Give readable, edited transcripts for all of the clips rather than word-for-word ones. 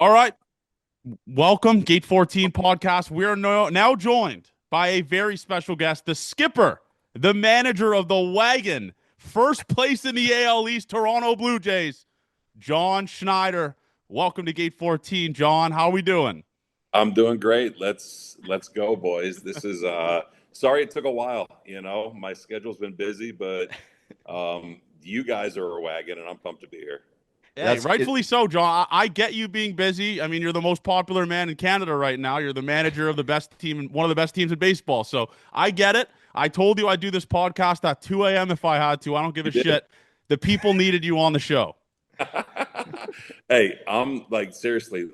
All right. Welcome, Gate 14 podcast. We are now joined by a very special guest, the skipper, the manager of the wagon, first place in the AL East, Toronto Blue Jays, John Schneider. Welcome to Gate 14, John. How are we doing? I'm doing great. Let's go, boys. This is sorry it took a while, My schedule's been busy, but you guys are a wagon and I'm pumped to be here. Hey, That's it. rightfully so, John. I get you being busy. I mean, you're the most popular man in Canada right now. You're the manager of the best team, one of the best teams in baseball. So I get it. I told you I'd do this podcast at 2 a.m. if I had to. I don't give a You did. shit. The people needed you on the show. Hey, I'm like seriously,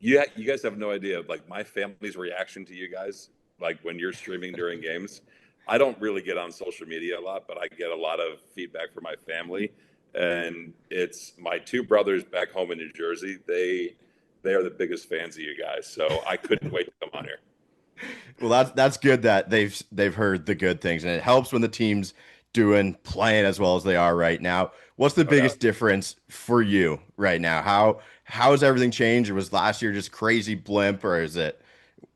you guys have no idea like my family's reaction to you guys like when you're streaming during games. I don't really get on social media a lot, but I get a lot of feedback from my family. And it's my two brothers back home in New Jersey. They are the biggest fans of you guys. So I couldn't wait to come on here. Well, that's good that they've heard the good things, and it helps when the team's playing as well as they are right now. What's the No doubt. biggest difference for you right now? How has everything changed? Or was last year just crazy blimp, or is it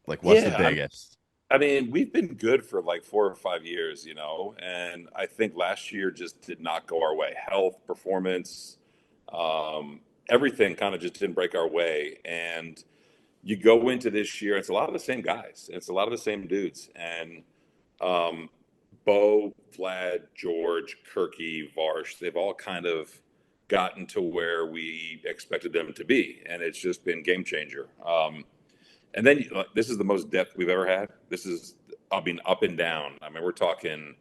like what's the Yeah, biggest? I mean, we've been good for like 4 or 5 years, and I think last year just did not go our way. Health, performance, everything kind of just didn't break our way. And you go into this year, it's a lot of the same guys, it's a lot of the same dudes. And um, Bo, Vlad, George, Kirky, Varsh, they've all kind of gotten to where we expected them to be. And it's just been game changer. And then this is the most depth we've ever had. This is, I mean, up and down. I mean, we're talking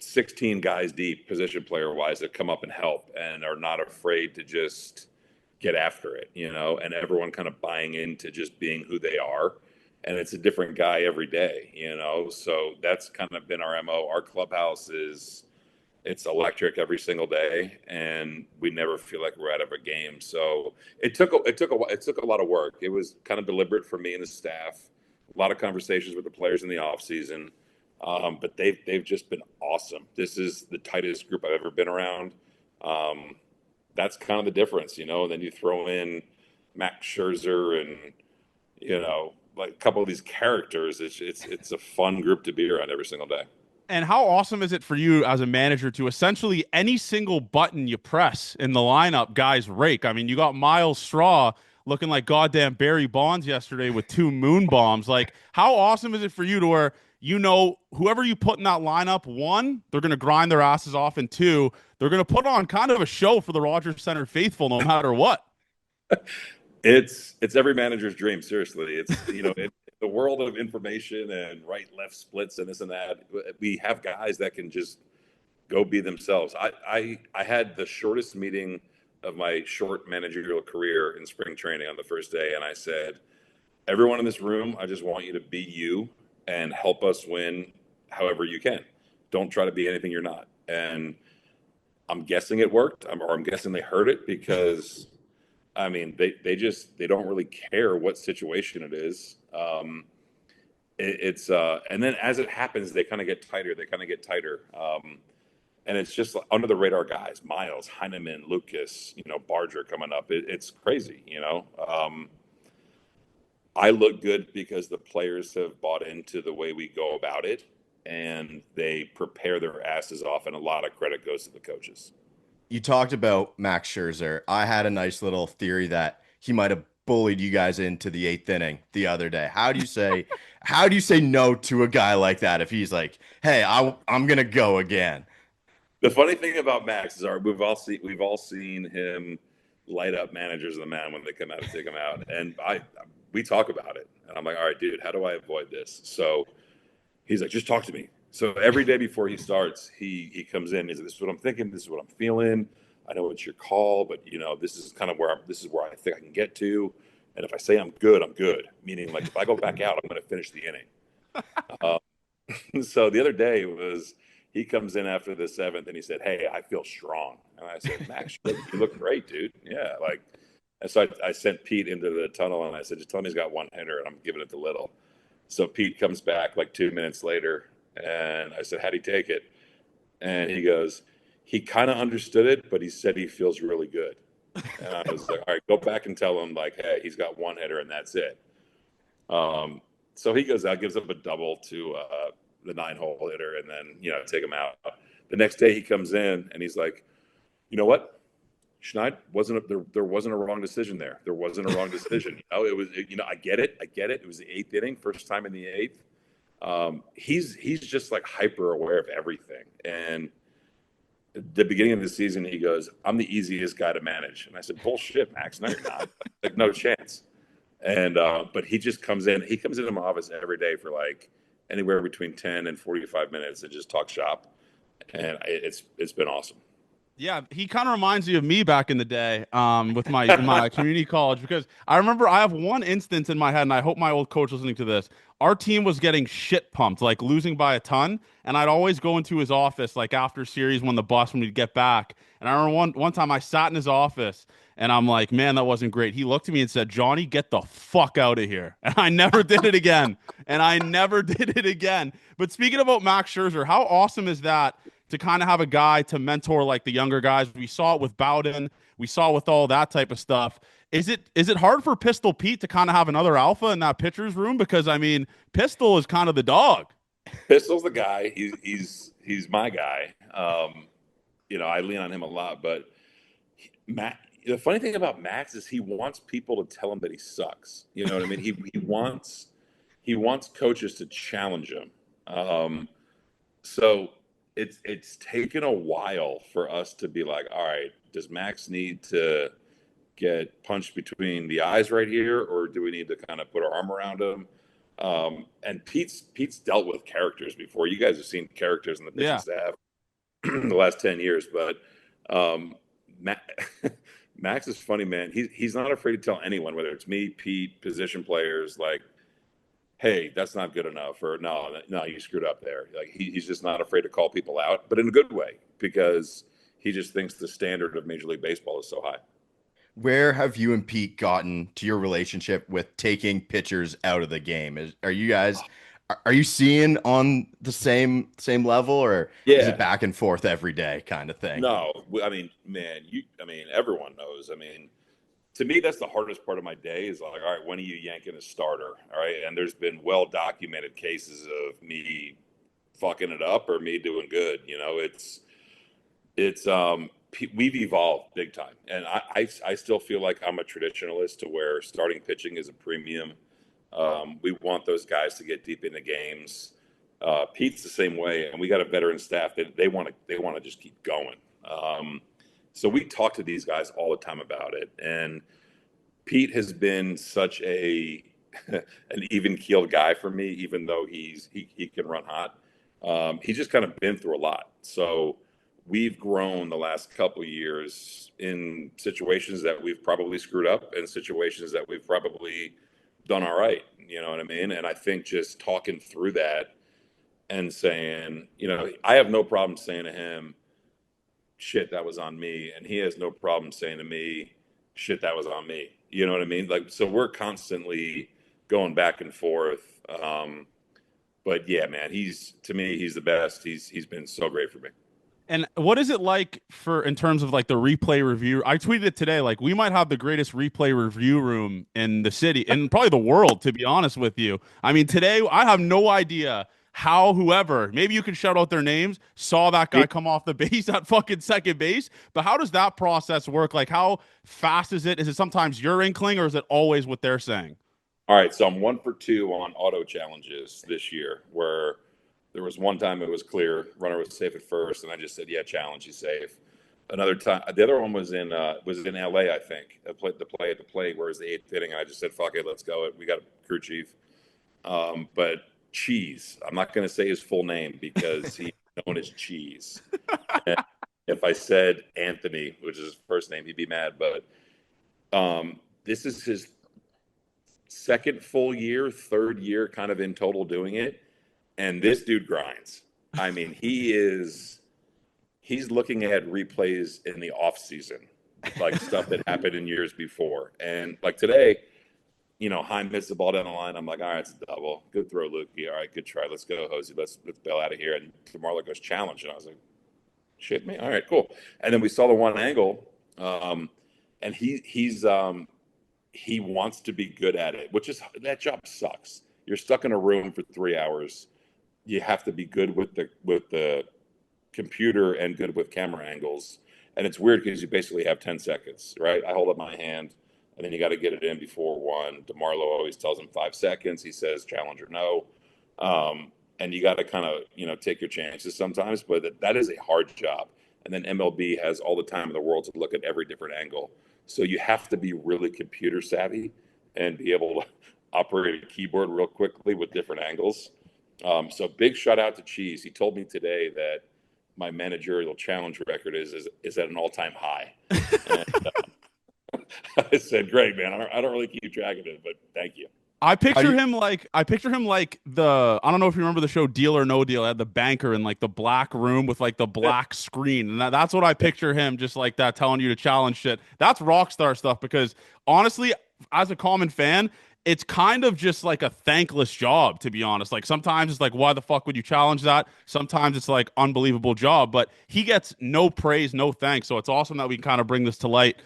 16 guys deep, position player wise, that come up and help and are not afraid to just get after it, and everyone kind of buying into just being who they are. And it's a different guy every day. So that's kind of been our MO. Our clubhouse is it's electric every single day, and we never feel like we're out of a game. So it took a lot of work. It was kind of deliberate for me and the staff. A lot of conversations with the players in the off season, but they've just been awesome. This is the tightest group I've ever been around. Um, that's kind of the difference. And then you throw in Max Scherzer and like a couple of these characters. It's a fun group to be around every single day. And how awesome is it for you as a manager to essentially any single button you press in the lineup, guys rake? I mean, you got Miles Straw looking like goddamn Barry Bonds yesterday with two moon bombs. Like, how awesome is it for you to where whoever you put in that lineup, one, they're going to grind their asses off, and two, they're going to put on kind of a show for the Rogers Center faithful no matter what. It's every manager's dream. Seriously, it's in the world of information and right left splits and this and that. We have guys that can just go be themselves. I had the shortest meeting of my short managerial career in spring training on the first day, and I said, everyone in this room, I just want you to be you and help us win however you can. Don't try to be anything you're not. And I'm guessing it worked, or I'm guessing they heard it because I mean, they don't really care what situation it is. And then as it happens, they kind of get tighter. They kind of get tighter. And it's just like under the radar guys, Miles, Heineman, Lucas, Barger coming up. It's crazy. I look good because the players have bought into the way we go about it, and they prepare their asses off, and a lot of credit goes to the coaches. You talked about Max Scherzer. I had a nice little theory that he might have bullied you guys into the eighth inning the other day. How do you say no to a guy like that if he's like, "Hey, I'm gonna go again." The funny thing about Max is we've all seen him light up managers of the man when they come out to take him out, and we talk about it, and I'm like, all right, dude, how do I avoid this? So he's like, just talk to me. So every day before he starts, he comes in. He's like, this is what I'm thinking. This is what I'm feeling. I know it's your call, but this is kind of this is where I think I can get to. And if I say I'm good, I'm good. Meaning, like if I go back out, I'm going to finish the inning. Uh, so the other day he comes in after the seventh and he said, "Hey, I feel strong." And I said, "Max, you look great, dude. Yeah, like." And so I sent Pete into the tunnel and I said, "Just tell him he's got one hitter and I'm giving it to Little." So Pete comes back like 2 minutes later, and I said, "How'd he take it?" And he goes, "He kind of understood it, but he said he feels really good." And I was like, all right, go back and tell him, like, hey, he's got one hitter and that's it. So he goes out, gives up a double to the 9-hole hitter, and then, take him out. The next day he comes in and he's like, you know what? Schneider there wasn't a wrong decision there. There wasn't a wrong decision. I get it. It was the 8th inning, first time in the 8th. He's just like hyper aware of everything. And at the beginning of the season, he goes, I'm the easiest guy to manage. And I said, bullshit, Max. No, you're not. Like, no chance. And but he just comes in. He comes into my office every day for like anywhere between 10 and 45 minutes and just talk shop. And it's been awesome. Yeah, he kind of reminds you of me back in the day, with my community college, because I remember I have one instance in my head, and I hope my old coach listening to this. Our team was getting shit pumped, like losing by a ton, and I'd always go into his office like after series when we'd get back. And I remember one time I sat in his office, and I'm like, man, that wasn't great. He looked at me and said, Johnny, get the fuck out of here. And I never did it again. But speaking about Max Scherzer, how awesome is that? To kind of have a guy to mentor like the younger guys. We saw it with Bowden. We saw it with all that type of stuff. Is it hard for Pistol Pete to kind of have another alpha in that pitcher's room? Because I mean, Pistol is kind of the dog. Pistol's the guy. He's my guy. I lean on him a lot. But Matt, the funny thing about Max is he wants people to tell him that he sucks. You know what I mean? He wants coaches to challenge him. So it's taken a while for us to be like, all right, does Max need to get punched between the eyes right here, or do we need to kind of put our arm around him? And Pete's dealt with characters before. You guys have seen characters in the pitching staff the last 10 years, but Max is funny, man. He's not afraid to tell anyone, whether it's me, Pete, position players, like, hey, that's not good enough, or no, you screwed up there. Like he's just not afraid to call people out, but in a good way, because he just thinks the standard of Major League Baseball is so high. Where have you and Pete gotten to your relationship with taking pitchers out of the game? Are you seeing on the same level, or is it back and forth every day kind of thing? No, I mean, man, everyone knows. I mean, to me, that's the hardest part of my day is like, all right, when are you yanking a starter? All right. And there's been well-documented cases of me fucking it up or me doing good. We've evolved big time. And I still feel like I'm a traditionalist to where starting pitching is a premium. We want those guys to get deep into games. Pete's the same way. And we got a veteran staff that they want to just keep going. So we talk to these guys all the time about it. And Pete has been such an even-keeled guy for me, even though he can run hot. He's just kind of been through a lot. So we've grown the last couple of years in situations that we've probably screwed up and situations that we've probably done all right. You know what I mean? And I think just talking through that and saying, I have no problem saying to him, shit, that was on me. And he has no problem saying to me, shit, that was on me. You know what I mean? Like, so we're constantly going back and forth. But yeah, man, to me, he's the best. He's been so great for me. And what is it like in terms of like the replay review? I tweeted it today, like we might have the greatest replay review room in the city and probably the world, to be honest with you. I mean, today I have no idea how whoever, maybe you can shout out their names, saw that guy come off the base at fucking second base. But how does that process work? Like, how fast is it? Is it sometimes your inkling, or is it always what they're saying? All right, so I'm 1 for 2 on auto challenges this year, where there was one time it was clear, runner was safe at first, and I just said, yeah, challenge, he's safe. Another time, the other one was in LA, I think. The play at the plate, where it was the 8th inning, and I just said, fuck it, let's go. We got a crew chief. But Cheese, I'm not going to say his full name because he's known as Cheese. And if I said Anthony, which is his first name, he'd be mad. But this is his second full year, third year kind of in total doing it. And this dude grinds. I mean, he's looking at replays in the off season, like stuff that happened in years before. And like today, Heim hits the ball down the line. I'm like, all right, it's a double. Good throw, Lukey. All right, good try. Let's go, Hosey. Let's bail out of here. And DeMarlo goes challenge. And I was like, shit, man. All right, cool. And then we saw the one angle. and he wants to be good at it, which is that job sucks. You're stuck in a room for 3 hours. You have to be good with the computer and good with camera angles. And it's weird because you basically have 10 seconds, right? I hold up my hand, and then you got to get it in before one. DeMarlo always tells him 5 seconds. He says challenge or no. And you got to kind of, take your chances sometimes, but that is a hard job. And then MLB has all the time in the world to look at every different angle. So you have to be really computer savvy and be able to operate a keyboard real quickly with different angles. So big shout out to Cheese. He told me today that my managerial challenge record is at an all-time high. And, I said, great, man. I don't really keep track of it, but thank you. I picture him like the, I don't know if you remember the show Deal or No Deal. I had the banker in like the black room with like the black screen. And that's what I picture him, just like that, telling you to challenge shit. That's rock star stuff, because honestly, as a common fan, it's kind of just like a thankless job, to be honest. Like sometimes it's like, why the fuck would you challenge that? Sometimes it's like unbelievable job, but he gets no praise, no thanks. So it's awesome that we can kind of bring this to light,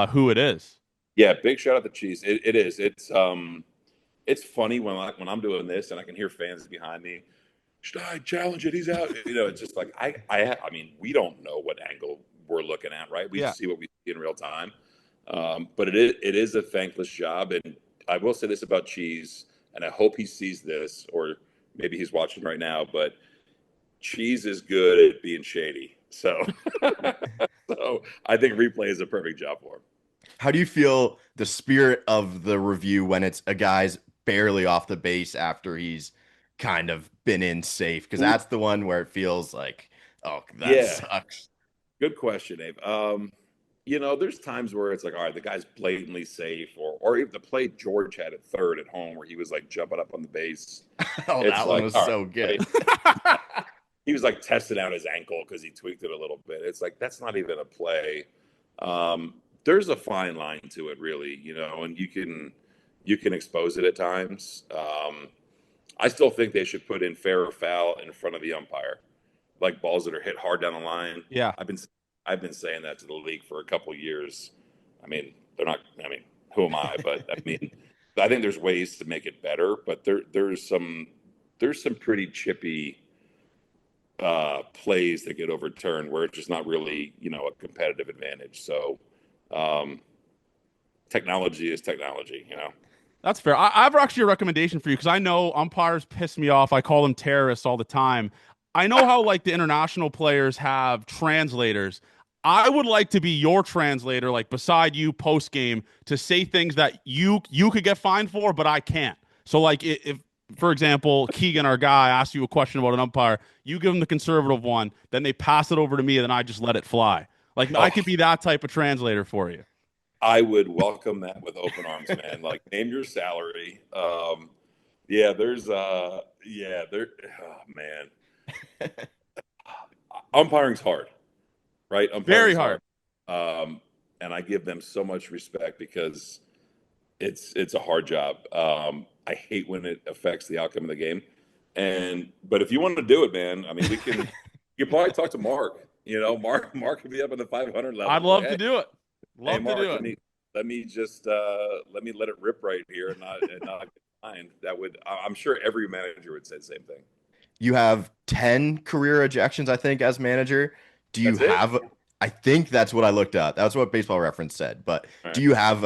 who it is. Yeah, big shout out to Cheese. It is. It's funny when I'm doing this and I can hear fans behind me. Should I challenge it? He's out. It's just like I mean, we don't know what angle we're looking at, right? We see what we see in real time. But it is a thankless job, and I will say this about Cheese, and I hope he sees this, or maybe he's watching right now. But Cheese is good at being shady, so so I think replay is a perfect job for him. How do you feel the spirit of the review when it's a guy's barely off the base after he's kind of been in safe? Because that's the one where it feels like, oh, that sucks. Good question, Abe. There's times where it's like, all right, the guy's blatantly safe, or even the play George had at third at home where he was like jumping up on the base. Oh, that one was so good. He was like testing out his ankle because he tweaked it a little bit. It's like, that's not even a play. There's a fine line to it, really, and you can expose it at times. I still think they should put in fair or foul in front of the umpire, like balls that are hit hard down the line. Yeah, I've been saying that to the league for a couple of years. I mean, they're not. I mean, who am I? But I mean, I think there's ways to make it better. But there's some pretty chippy plays that get overturned where it's just not really a competitive advantage. So technology is technology. that's fair. I have actually a recommendation for you, because I know umpires piss me off. I call them terrorists all the time. I know how like the international players have translators. I would like to be your translator, like beside you post game, to say things that you could get fined for, but I can't. So like if for example, Keegan, our guy, asks you a question about an umpire, you give him the conservative one, then they pass it over to me, and then I just let it fly. Like I could be that type of translator for you. I would welcome that with open arms, man. Like, name your salary. There. Oh man, umpiring's hard, right? Very hard. And I give them so much respect because it's a hard job. I hate when it affects the outcome of the game. But if you want to do it, man, I mean, you probably talk to Mark. Mark could be up in the 500 level. I'd love to do it. Mark, to do it. Let me let it rip right here and not get fined. I'm sure every manager would say the same thing. You have 10 career ejections, I think, as manager. Do you have? I think that's what I looked at. That's what Baseball Reference said. But do you have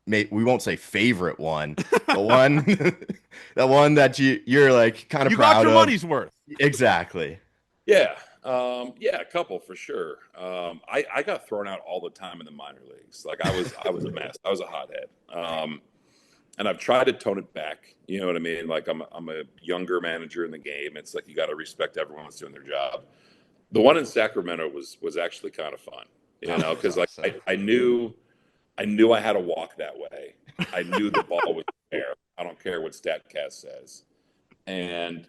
we won't say favorite one, the one, the one that you're like kind of proud of? You got your money's worth. Exactly. Yeah. A couple for sure. I got thrown out all the time in the minor leagues. Like I was a mess. I was a hothead. And I've tried to tone it back. You know what I mean? Like I'm a younger manager in the game. It's like you got to respect everyone that's doing their job. The one in Sacramento was actually kind of fun, because like I knew I had to walk that way. I knew the ball was there. I don't care what StatCast says. And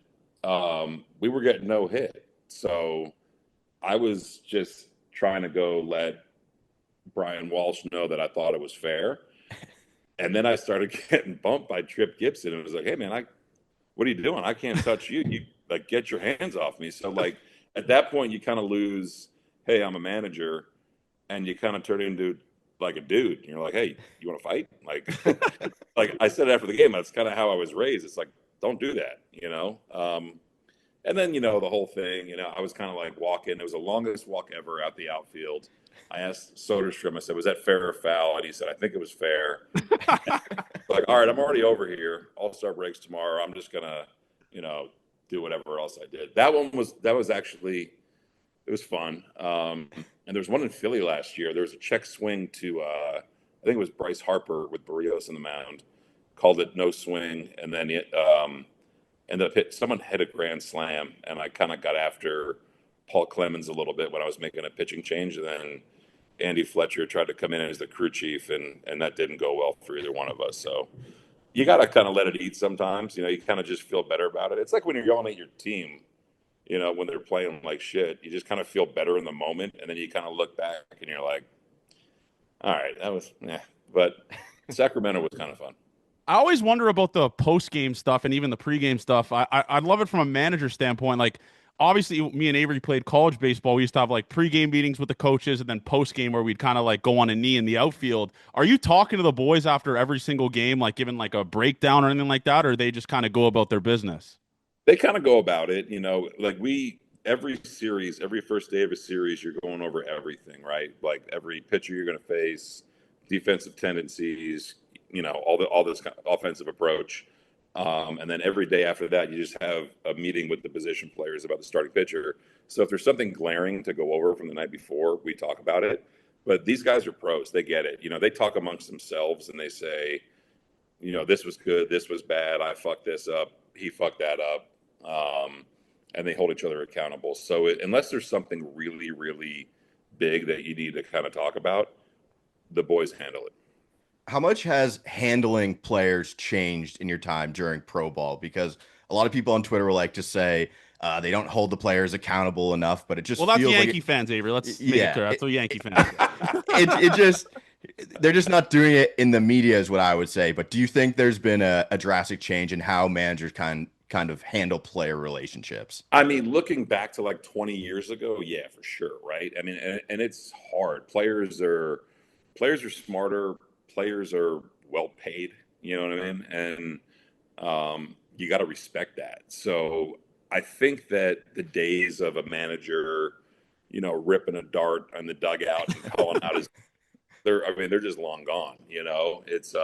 we were getting no hit. So I was just trying to go let Brian Walsh know that I thought it was fair. And then I started getting bumped by Trip Gibson. And it was like, hey, man, what are you doing? I can't touch you. You like get your hands off me. So like at that point, you kind of lose, hey, I'm a manager. And you kind of turn into like a dude. And you're like, hey, you want to fight? Like, like I said after the game, that's kind of how I was raised. It's like, don't do that, you know? And then, the whole thing, I was kind of like walking. It was the longest walk ever out the outfield. I asked Soderstrom, I said, was that fair or foul? And he said, I think it was fair. Like, all right, I'm already over here. All-Star breaks tomorrow. I'm just going to, do whatever else I did. That was actually, it was fun. And there was one in Philly last year. There was a check swing to, I think it was Bryce Harper with Barrios in the mound, called it no swing. And then it ended up someone hit a grand slam. And I kind of got after Paul Clemens a little bit when I was making a pitching change. And then Andy Fletcher tried to come in as the crew chief, and that didn't go well for either one of us. So you got to kind of let it eat sometimes. You kind of just feel better about it. It's like when you're yelling at your team, when they're playing like shit, you just kind of feel better in the moment. And then you kind of look back and you're like, all right, that was, But Sacramento was kind of fun. I always wonder about the post-game stuff and even the pre-game stuff. I love it from a manager standpoint. Like, obviously, me and Avery played college baseball. We used to have like pre-game meetings with the coaches and then post-game where we'd kind of like go on a knee in the outfield. Are you talking to the boys after every single game, like giving like a breakdown or anything like that, or they just kind of go about their business? They kind of go about it, like every series, every first day of a series, you're going over everything, right? Like every pitcher you're going to face, defensive tendencies, all this kind of offensive approach. And then every day after that, you just have a meeting with the position players about the starting pitcher. So if there's something glaring to go over from the night before, we talk about it. But these guys are pros. They get it. They talk amongst themselves and they say, this was good. This was bad. I fucked this up. He fucked that up. And they hold each other accountable. So unless there's something really, really big that you need to kind of talk about, the boys handle it. How much has handling players changed in your time during pro ball? Because a lot of people on Twitter will like to say they don't hold the players accountable enough, but it just that's feels Yankee like fans, Avery. Let's make it clear. That's what Yankee fans. it just they're just not doing it in the media, is what I would say. But do you think there's been a drastic change in how managers kind of handle player relationships? I mean, looking back to like 20 years ago, yeah, for sure, right? I mean, and it's hard. Players are smarter. Players are well paid. You know what I mean? And you got to respect that. So I think that the days of a manager, ripping a dart on the dugout and calling out they're just long gone. It's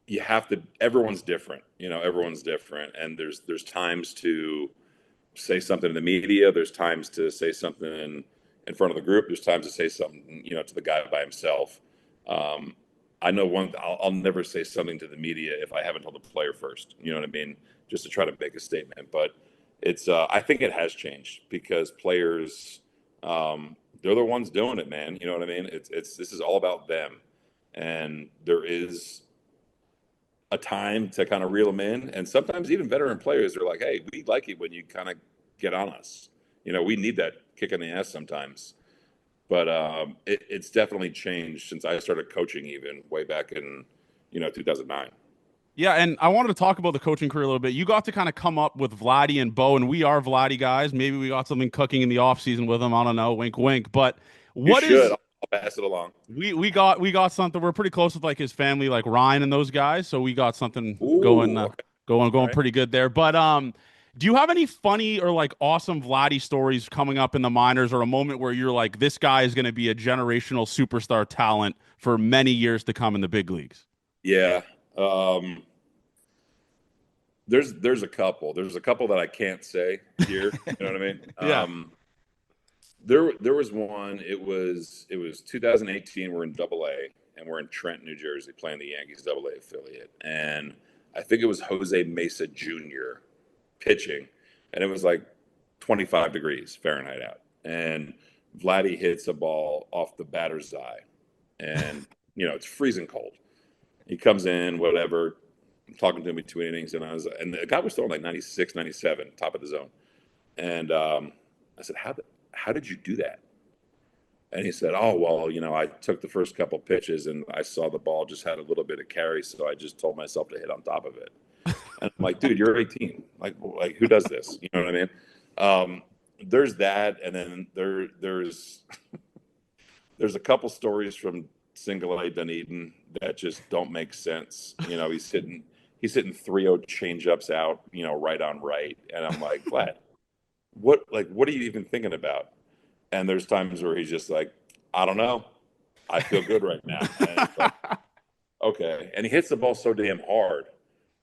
you have to. Everyone's different. Everyone's different, and there's times to say something to the media. There's times to say something in front of the group. There's times to say something, to the guy by himself. I know I'll never say something to the media if I haven't told the player first. You know what I mean? Just to try to make a statement. But it's I think it has changed because players they're the ones doing it, man. You know what I mean? This is all about them, and there is a time to kind of reel them in. And sometimes even veteran players are like, hey, we like it when you kind of get on us. We need that kick in the ass sometimes. But it's definitely changed since I started coaching, even way back in 2009. Yeah, and I wanted to talk about the coaching career a little bit. You got to kind of come up with Vlatty and Bo, and we are Vlatty guys. Maybe we got something cooking in the offseason with them. I don't know, wink, wink. But I'll pass it along. We got something. We're pretty close with like his family, like Ryan and those guys. So we got something going right. pretty good there. But do you have any funny or like awesome Vlatty stories coming up in the minors, or a moment where you're like, this guy is going to be a generational superstar talent for many years to come in the big leagues? Yeah. There's a couple. There's a couple that I can't say here. You know what I mean? Yeah. There was one. It was 2018. We're in Double-A, and we're in Trenton, New Jersey, playing the Yankees Double-A affiliate. And I think it was Jose Mesa Jr. pitching, and it was like 25 degrees Fahrenheit out. And Vlatty hits a ball off the batter's eye, and it's freezing cold. He comes in, whatever. I'm talking to him between innings, and the guy was throwing like 96, 97, top of the zone. And I said, how did you do that? And he said, oh, well, I took the first couple pitches and I saw the ball just had a little bit of carry, so I just told myself to hit on top of it. And I'm like, dude, you're 18. Like who does this? You know what I mean? There's that, and then there's there's a couple stories from single A Dunedin that just don't make sense. He's hitting 3-0 changeups out, right on right. And I'm like, Vlad, what are you even thinking about? And there's times where he's just like, I don't know. I feel good right now. And it's like, okay. And he hits the ball so damn hard.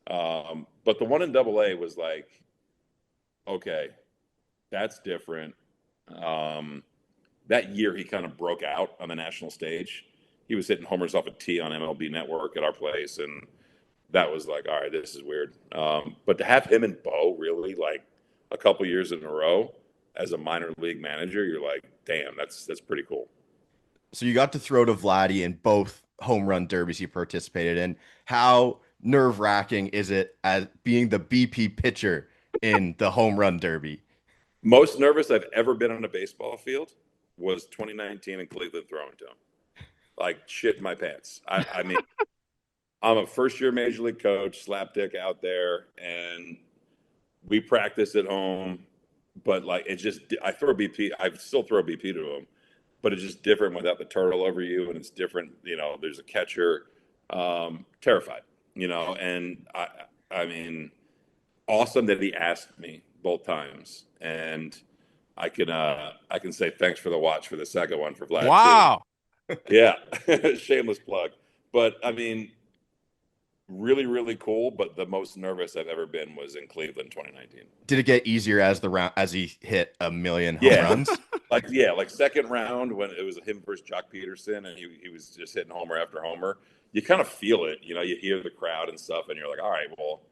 But the one in Double A was like, okay, that's different. That year he kind of broke out on the national stage. He was hitting homers off a tee on MLB Network at our place, and that was like, all right, this is weird. But to have him and Bo really like a couple years in a row as a minor league manager, you're like, damn, that's pretty cool. So you got to throw to Vlatty in both home run derbies you participated in. How nerve-wracking is it as being the BP pitcher in the home run derby? Most nervous I've ever been on a baseball field was 2019 in Cleveland throwing to him. Like shit in my pants. I mean, I'm a first-year major league coach, slapdick out there, and we practice at home. But like it just, I still throw BP to him, but it's just different without the turtle over you, and it's different. There's a catcher. Terrified. And I mean, awesome that he asked me both times, and I can say thanks for the watch for the second one for Vlad Wow. too. Yeah, shameless plug. But I mean, really, really cool. But the most nervous I've ever been was in Cleveland 2019. Did it get easier as he hit a million home Yeah. runs? Like second round when it was him versus Jock Peterson, and he was just hitting homer after homer. You kind of feel it, you hear the crowd and stuff, and you're like, all right, well,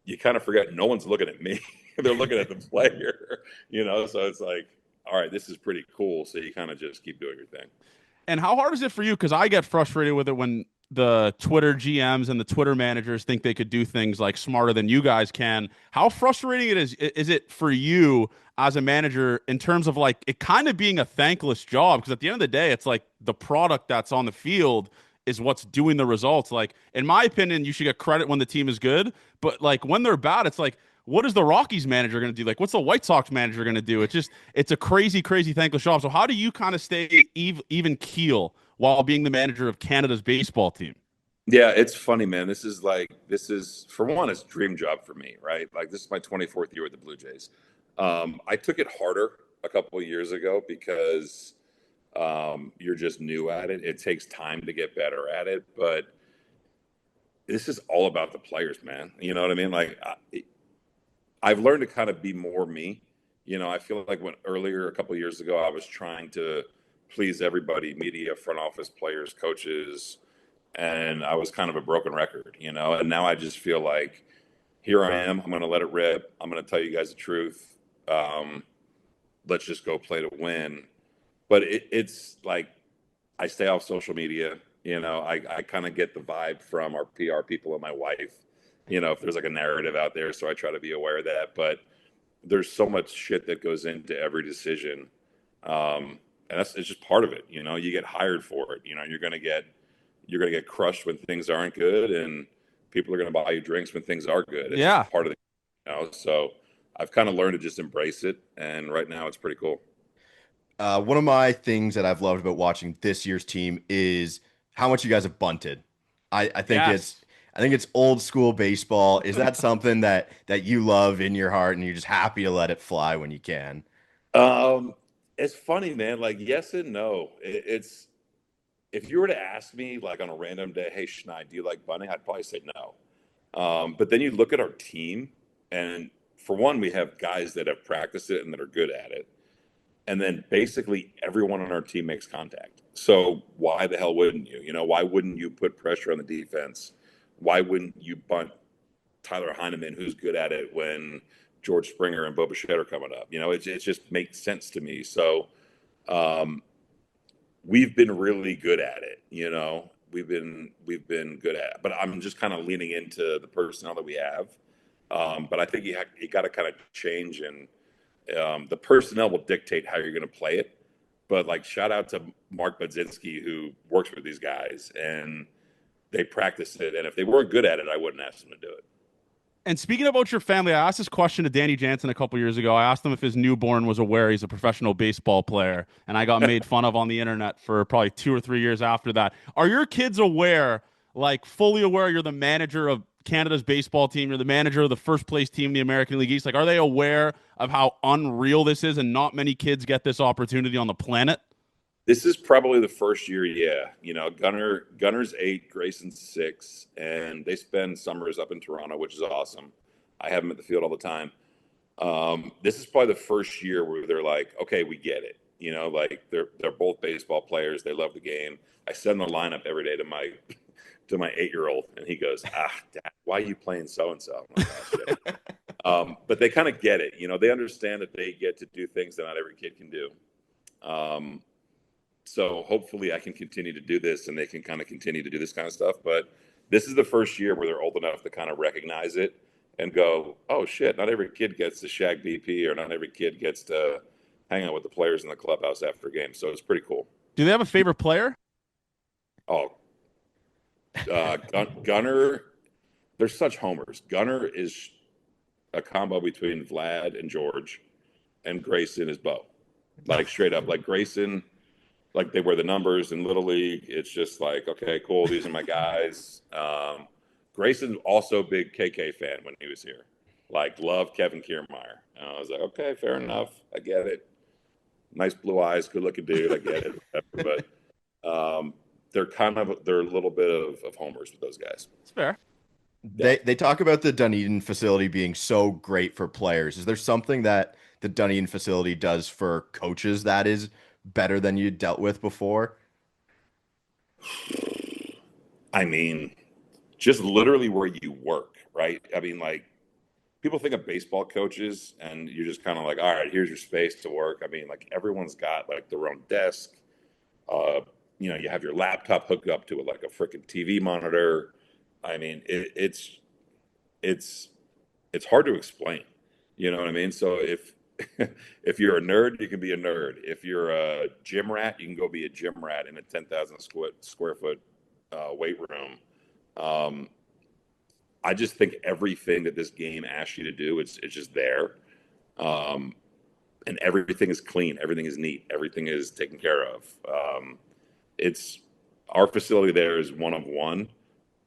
you kind of forget no one's looking at me. They're looking at the player, so it's like, all right, this is pretty cool. So you kind of just keep doing your thing. And how hard is it for you? Because I get frustrated with it when the Twitter GMs and the Twitter managers think they could do things like smarter than you guys can. How frustrating is it for you as a manager in terms of like it kind of being a thankless job? Because at the end of the day, it's like the product that's on the field is what's doing the results. Like, in my opinion, you should get credit when the team is good, but like when they're bad, it's like, what is the Rockies manager going to do? Like, what's the White Sox manager going to do? It's a crazy, crazy thankless job. So how do you kind of stay even keel while being the manager of Canada's baseball team? Yeah, it's funny, man. This is for one, it's a dream job for me, right? Like this is my 24th year with the Blue Jays. I took it harder a couple of years ago because you're just new at it. It takes time to get better at it, but this is all about the players, man. You know what I mean? Like I've learned to kind of be more me. I feel like a couple of years ago, I was trying to please everybody, media, front office, players, coaches, and I was kind of a broken record, and now I just feel like here I am. I'm going to let it rip. I'm going to tell you guys the truth. Let's just go play to win. But it's like I stay off social media. I kind of get the vibe from our PR people and my wife, if there's like a narrative out there. So I try to be aware of that. But there's so much shit that goes into every decision. And it's just part of it. You get hired for it. You're going to get crushed when things aren't good, and people are going to buy you drinks when things are good. It's just part of the, so I've kind of learned to just embrace it. And right now it's pretty cool. One of my things that I've loved about watching this year's team is how much you guys have bunted. I think it's old school baseball. Is that something that you love in your heart and you're just happy to let it fly when you can? It's funny, man. Like yes and no. It's if you were to ask me like on a random day, hey Schneid, do you like bunting? I'd probably say no. But then you look at our team, and for one, we have guys that have practiced it and that are good at it. And then basically everyone on our team makes contact. So why the hell wouldn't you? Why wouldn't you put pressure on the defense? Why wouldn't you bunt Tyler Heineman, who's good at it, when George Springer and Bo Bichette are coming up? It just makes sense to me. So we've been really good at it. We've been good at it. But I'm just kind of leaning into the personnel that we have. But I think you got to kind of change, and the personnel will dictate how you're going to play it. But like shout out to Mark Budzinski, who works with these guys, and they practice it. And if they weren't good at it, I wouldn't ask them to do it. And speaking about your family, I asked this question to Danny Jansen a couple years ago. I asked him if his newborn was aware he's a professional baseball player, and I got made fun of on the internet for probably 2 or 3 years after that. Are your kids aware, like fully aware, you're the manager of Canada's baseball team, you're the manager of the first place team in the American League East? Like, are they aware of how unreal this is, and not many kids get this opportunity on the planet? This is probably the first year, yeah. Gunner's 8, Grayson's 6, and they spend summers up in Toronto, which is awesome. I have them at the field all the time. This is probably the first year where they're like, okay, we get it. Like they're both baseball players. They love the game. I send the lineup every day to my 8-year-old, and he goes, Dad, why are you playing so and so? But they kind of get it. They understand that they get to do things that not every kid can do. So hopefully I can continue to do this, and they can kind of continue to do this kind of stuff. But this is the first year where they're old enough to kind of recognize it and go, oh, shit, not every kid gets to shag BP, or not every kid gets to hang out with the players in the clubhouse after games. So it's pretty cool. Do they have a favorite player? Oh, Gunner, they're such homers. Gunner is a combo between Vlad and George, and Grayson is Bo. Like straight up, like Grayson, like they wear the numbers in Little League. It's just like, okay, cool. These are my guys. Grayson's also a big KK fan when he was here. Like, loved Kevin Kiermaier. And I was like, okay, fair enough. I get it. Nice blue eyes, good looking dude. I get it. But they're a little bit of homers with those guys. It's fair. They talk about the Duneden facility being so great for players. Is there something that the Duneden facility does for coaches that is better than you dealt with before? I mean, just literally where you work, right? I mean, like, people think of baseball coaches and you're just kind of like, all right, here's your space to work. I mean, like, everyone's got like their own desk. You have your laptop hooked up to it like a freaking TV monitor. I mean, it's hard to explain. You know what I mean? So if you're a nerd, you can be a nerd. If you're a gym rat, you can go be a gym rat in a 10,000 square foot weight room. I just think everything that this game asks you to do, it's just there. And everything is clean. Everything is neat. Everything is taken care of. Our facility there is one of one.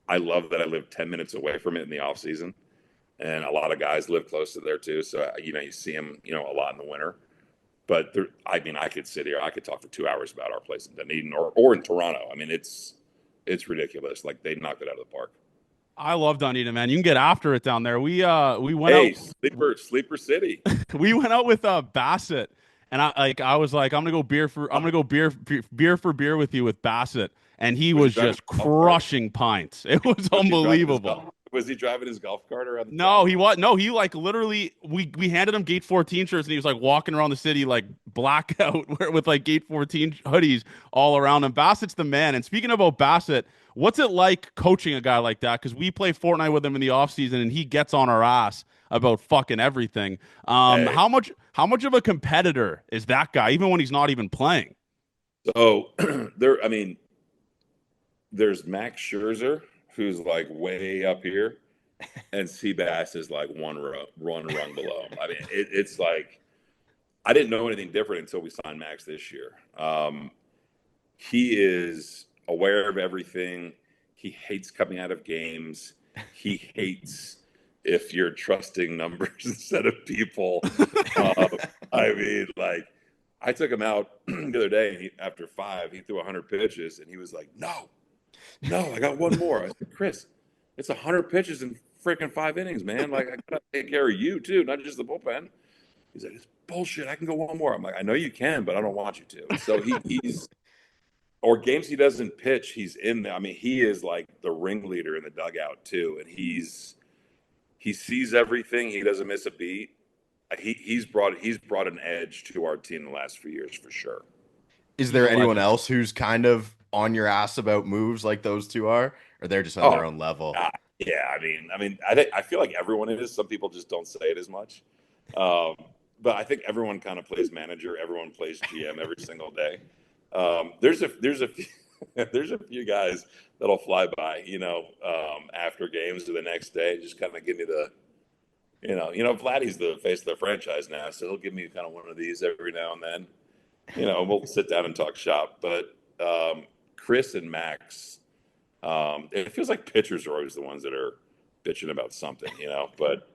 I love that I live 10 minutes away from it in the off season. And a lot of guys live close to there too. So, you see them, a lot in the winter. But I could sit here, I could talk for 2 hours about our place in Dunedin or in Toronto. I mean, it's ridiculous. Like, they knocked it out of the park. I love Dunedin, man. You can get after it down there. We went out sleeper city. We went out with Bassett, and I was like, I'm gonna go beer for beer with you with Bassett, and he was just crushing pints. It was unbelievable. Was he driving his golf cart around? No, he was. No, he like literally. We handed him Gate 14 shirts, and he was like walking around the city like blackout with like Gate 14 hoodies all around him. Bassett's the man. And speaking about Bassett, what's it like coaching a guy like that? Because we play Fortnite with him in the offseason, and he gets on our ass about fucking everything. Hey. How much of a competitor is that guy, even when he's not even playing? So there's Max Scherzer, who's like way up here, and Seabass is like one rung below him. I mean, it's like, I didn't know anything different until we signed Max this year. He is aware of everything. He hates coming out of games. He hates if you're trusting numbers instead of people. I mean, like, I took him out the other day, and after 5, he threw 100 pitches, and he was like, no, I got one more. I said, Chris, it's 100 pitches in freaking 5 innings, man. Like, I gotta take care of you too, not just the bullpen. He's like, it's bullshit. I can go one more. I'm like, I know you can, but I don't want you to. So he's or games he doesn't pitch, he's in there. I mean, he is like the ringleader in the dugout too, and he sees everything. He doesn't miss a beat. He's brought an edge to our team the last few years for sure. Is there anyone else who's kind of on your ass about moves like those two are, or they're just on their own level? Yeah, I feel like everyone is. Some people just don't say it as much. But I think everyone kind of plays manager. Everyone plays GM every single day. There's a few guys that'll fly by, after games or the next day, just kind of give me Vladdy's the face of the franchise now, so he'll give me kind of one of these every now and then. We'll sit down and talk shop. But Chris and Max, it feels like pitchers are always the ones that are bitching about something, But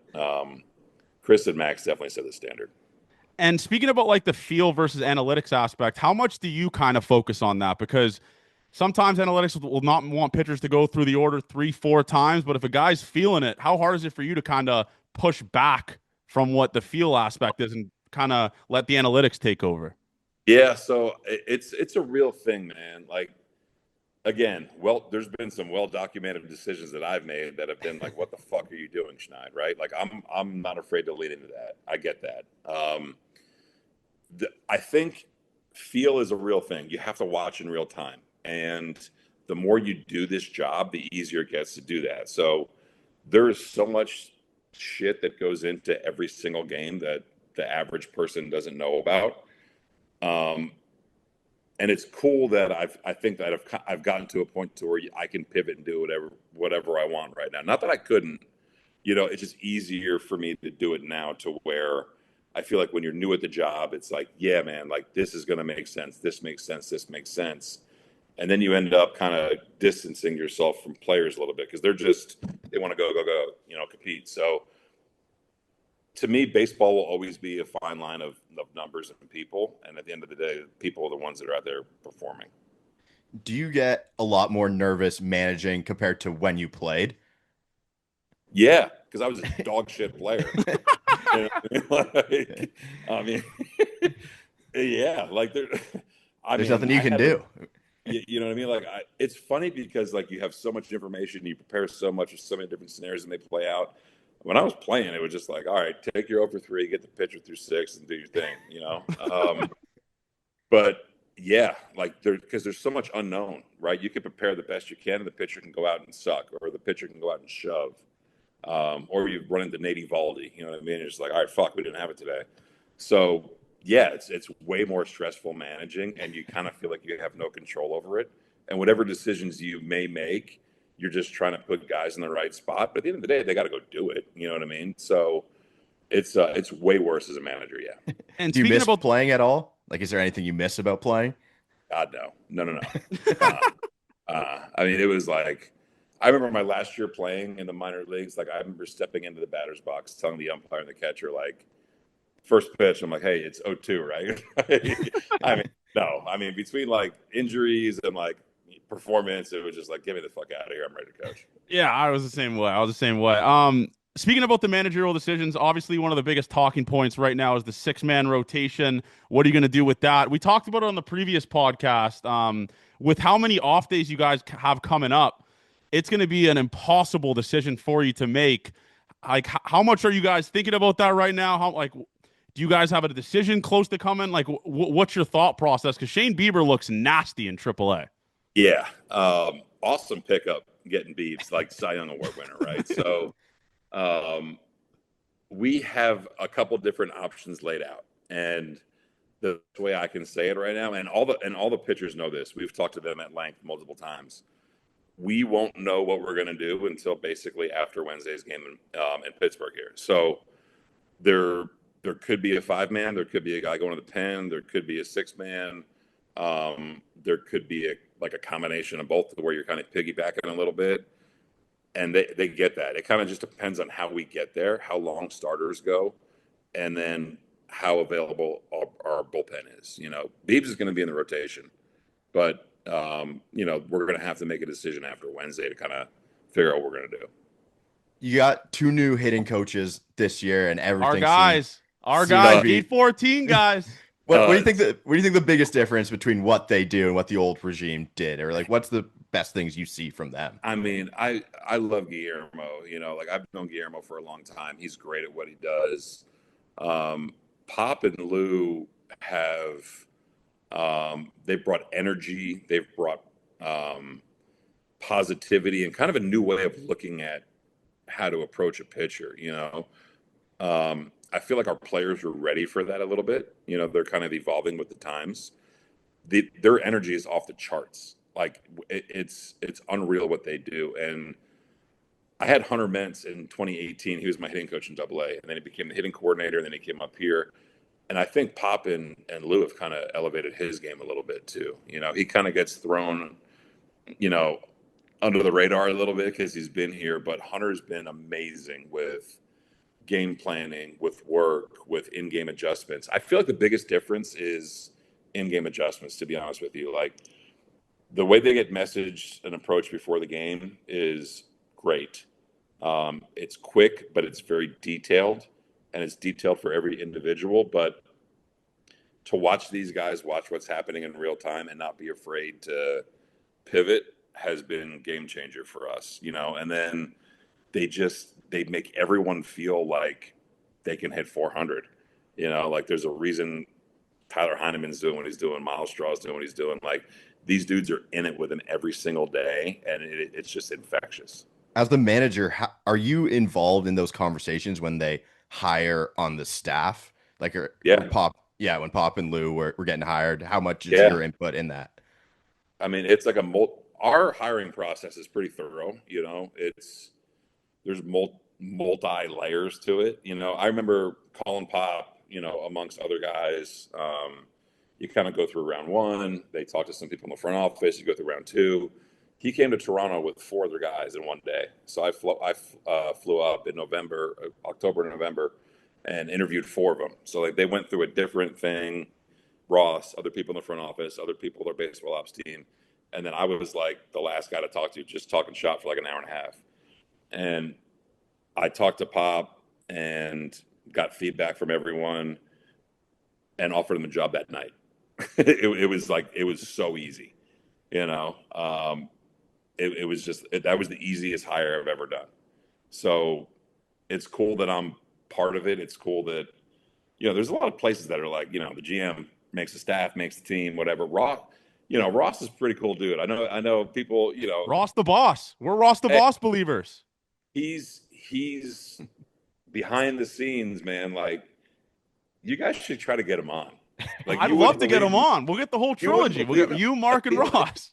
Chris and Max definitely set the standard. And speaking about like the feel versus analytics aspect, how much do you kind of focus on that? Because sometimes analytics will not want pitchers to go through the order 3-4 times, but if a guy's feeling it, how hard is it for you to kind of push back from what the feel aspect is and kind of let the analytics take over? Yeah, so it's a real thing, man. Like, again, there's been some well-documented decisions that I've made that have been like, what the fuck are you doing, Schneid, right? Like, I'm not afraid to lean into that. I get that. I think feel is a real thing. You have to watch in real time. And the more you do this job, the easier it gets to do that. So there is so much shit that goes into every single game that the average person doesn't know about. And it's cool that I think that I've gotten to a point to where I can pivot and do whatever I want right now. Not that I couldn't, it's just easier for me to do it now, to where I feel like when you're new at the job, it's like, yeah, man, like this is going to make sense. This makes sense. This makes sense. And then you end up kind of distancing yourself from players a little bit because they want to go, compete. So to me, baseball will always be a fine line of numbers and people. And at the end of the day, people are the ones that are out there performing. Do you get a lot more nervous managing compared to when you played? Yeah, because I was a dog shit player. Yeah, like there's nothing you can do. You know what I mean? Like, it's funny because like you have so much information, you prepare so much of so many different scenarios, and they play out. When I was playing, it was just like, all right, take your 0 for 3, get the pitcher through 6, and do your thing, But yeah, like because there's so much unknown, right? You can prepare the best you can, and the pitcher can go out and suck, or the pitcher can go out and shove, or you run into Nate Eovaldi. You know what I mean? It's like, all right, fuck, we didn't have it today. So yeah, it's way more stressful managing, and you kind of feel like you have no control over it. And whatever decisions you may make, you're just trying to put guys in the right spot. But at the end of the day, they got to go do it. You know what I mean? So it's way worse as a manager. Yeah. And Do you speaking miss about playing at all? Like, is there anything you miss about playing? God, no. I mean, it was like, I remember my last year playing in the minor leagues. Like, I remember stepping into the batter's box, telling the umpire and the catcher, like, first pitch, I'm like, hey, it's 0-2, right? I mean, between like injuries and like performance, it was just like, get me the fuck out of here. I'm ready to coach. Yeah, I was the same way. Speaking about the managerial decisions, obviously one of the biggest talking points right now is the six-man rotation. What are you going to do with that? We talked about it on the previous podcast. With how many off days you guys have coming up, it's going to be an impossible decision for you to make. Like, how much are you guys thinking about that right now? Do you guys have a decision close to coming? Like, what's your thought process? Because Shane Bieber looks nasty in AAA. Yeah. Awesome pickup getting Biebs, like Cy Young Award winner, right? So we have a couple different options laid out. And the way I can say it right now, and all the pitchers know this, we've talked to them at length multiple times. We won't know what we're going to do until basically after Wednesday's game in Pittsburgh here. So there could be a 5-man, there could be a guy going to the pen, there could be a 6-man, there could be a combination of both, where you're kind of piggybacking a little bit, and they get that. It kind of just depends on how we get there, how long starters go, and then how available our bullpen is. Biebs is going to be in the rotation, but we're going to have to make a decision after Wednesday to kind of figure out what we're going to do. You got 2 new hitting coaches this year, and everything. Our guys, Gate 14 guys. What do you think? What do you think the biggest difference between what they do and what the old regime did, or like what's the best things you see from them? I mean, I love Guillermo. I've known Guillermo for a long time. He's great at what he does. Pop and Lou have they've brought energy. They've brought positivity and kind of a new way of looking at how to approach a pitcher. I feel like our players are ready for that a little bit. They're kind of evolving with the times. Their energy is off the charts. Like it's unreal what they do. And I had Hunter Mentz in 2018. He was my hitting coach in Double A, and then he became the hitting coordinator, and then he came up here. And I think Pop and Lou have kind of elevated his game a little bit too. He kind of gets thrown, you know, under the radar a little bit because he's been here, but Hunter's been amazing with game planning, with work, with in-game adjustments. I feel like the biggest difference is in-game adjustments, to be honest with you. Like the way they get messaged and approached before the game is great. It's quick, but it's very detailed, and it's detailed for every individual. But to watch these guys watch what's happening in real time and not be afraid to pivot has been game changer for us, and then they make everyone feel like they can hit 400, like there's a reason Tyler Heineman's doing what he's doing, Miles Straw's doing what he's doing. Like these dudes are in it with him every single day, and it's just infectious. As the manager, are you involved in those conversations when they hire on the staff? Like, Yeah. when Pop and Lou were getting hired, how much is Yeah. your input in that? I mean, it's like our hiring process is pretty thorough. There's multi layers to it. I remember calling Pop, amongst other guys. You kind of go through round one. They talk to some people in the front office. You go through round two. He came to Toronto with 4 other guys in one day. So I flew up in October, November, and interviewed 4 of them. So like they went through a different thing. Ross, other people in the front office, other people, their baseball ops team. And then I was like the last guy to talk to, just talking shop for like an hour and a half. And I talked to Pop and got feedback from everyone and offered him a job that night. It was so easy, It was that was the easiest hire I've ever done. So it's cool that I'm part of it. It's cool that, there's a lot of places that are like, the GM makes the staff, makes the team, whatever. Ross is a pretty cool dude. I know people, Ross the boss. We're Ross the boss believers. He's behind the scenes, man. Like, you guys should try to get him on. Like, I'd love to get him on. We'll get the whole trilogy. We'll get you, Mark, and Ross.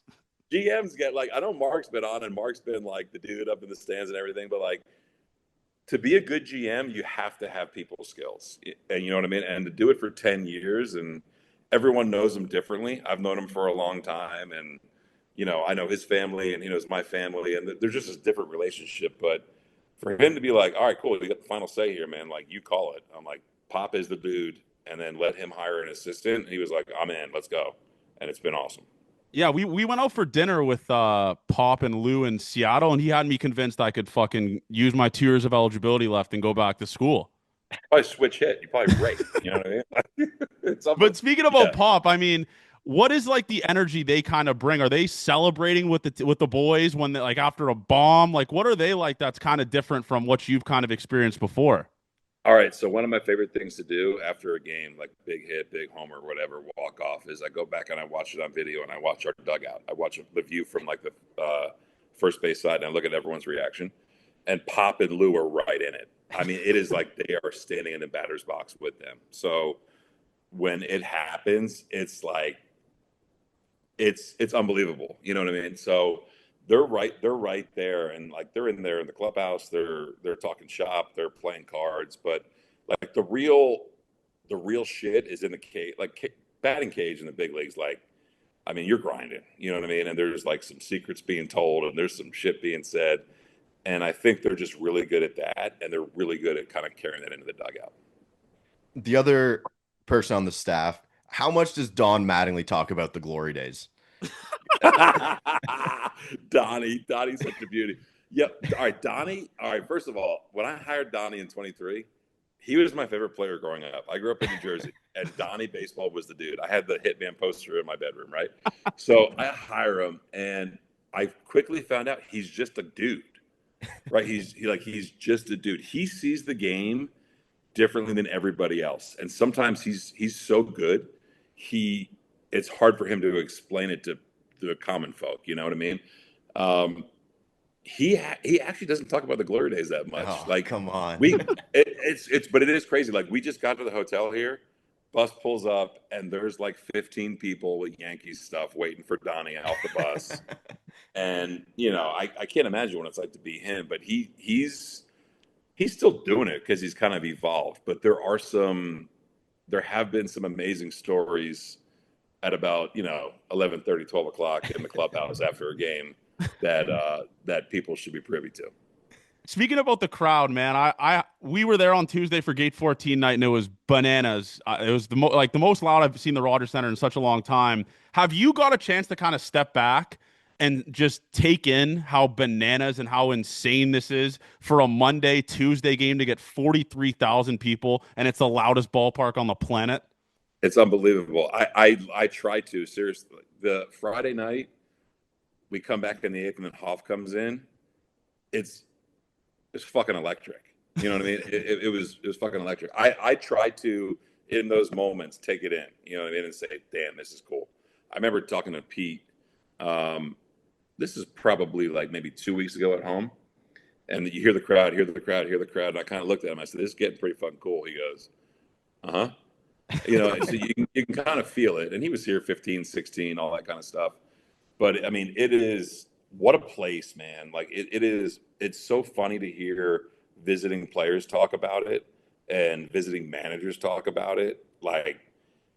GMs get I know Mark's been on, and Mark's been like the dude up in the stands and everything, but like to be a good GM, you have to have people skills, and you know what I mean. And to do it for 10 years, and everyone knows him differently. I've known him for a long time, and I know his family, and he knows my family, and there's just a different relationship. But for him to be like, all right, cool, you got the final say here, man. Like, you call it. I'm like, Pop is the dude, and then let him hire an assistant. And he was like, I'm in, let's go, and it's been awesome. Yeah, we went out for dinner with Pop and Lou in Seattle, and he had me convinced I could fucking use my 2 years of eligibility left and go back to school. Probably switch hit. You probably rate. You know what I mean? But speaking about Pop, I mean, what is like the energy they kind of bring? Are they celebrating with the boys when they, like after a bomb? Like, what are they like that's kind of different from what you've kind of experienced before? All right, so one of my favorite things to do after a game, like big hit, big homer, whatever, walk off, is I go back and I watch it on video and I watch our dugout. I watch the view from like the first base side and I look at everyone's reaction. And Pop and Lou are right in it. I mean, it is like they are standing in the batter's box with them. So when it happens, it's like it's unbelievable. You know what I mean? So they're right there, and like they're in there in the clubhouse. They're talking shop. They're playing cards, but like the real shit is in the cage, like batting cage in the big leagues. Like, I mean, you're grinding. You know what I mean? And there's like some secrets being told, and there's some shit being said. And I think they're just really good at that, and they're really good at kind of carrying that into the dugout. The other person on the staff, how much does Don Mattingly talk about the glory days? Donnie's such a beauty. Yep. All right, Donnie. All right, first of all, when I hired Donnie in 23, he was my favorite player growing up. I grew up in New Jersey, and Donnie Baseball was the dude. I had the Hitman poster in my bedroom, right? So I hire him, and I quickly found out he's just a dude, right? He's just a dude. He sees the game differently than everybody else, and sometimes he's so good, it's hard for him to explain it to the common folk. You know what I mean? He actually doesn't talk about the glory days that much. Oh, like, come on. but it is crazy. Like, we just got to the hotel here, Bus pulls up, and there's like 15 people with Yankees stuff waiting for Donnie off the bus. And I can't imagine what it's like to be him, but he's still doing it because he's kind of evolved. But there have been some amazing stories at about 11:30, 12 o'clock in the clubhouse after a game that people should be privy to. Speaking about the crowd, man, we were there on Tuesday for Gate 14 night, and it was bananas. It was the most loud I've seen the Rogers Center in such a long time. Have you got a chance to kind of step back and just take in how bananas and how insane this is for a Monday, Tuesday game to get 43,000 people, and it's the loudest ballpark on the planet? It's unbelievable. I try to, seriously. The Friday night, we come back in the eighth, and then Hoff comes in. It's fucking electric. You know what I mean? It was fucking electric. I try to, in those moments, take it in. You know what I mean? And say, damn, this is cool. I remember talking to Pete. This is probably like maybe 2 weeks ago at home. And you hear the crowd. And I kind of looked at him. I said, this is getting pretty fucking cool. He goes, uh-huh. So you can kind of feel it. And he was here 15, 16, all that kind of stuff. But, I mean, it is – what a place, man. Like, it is – it's so funny to hear visiting players talk about it and visiting managers talk about it. Like,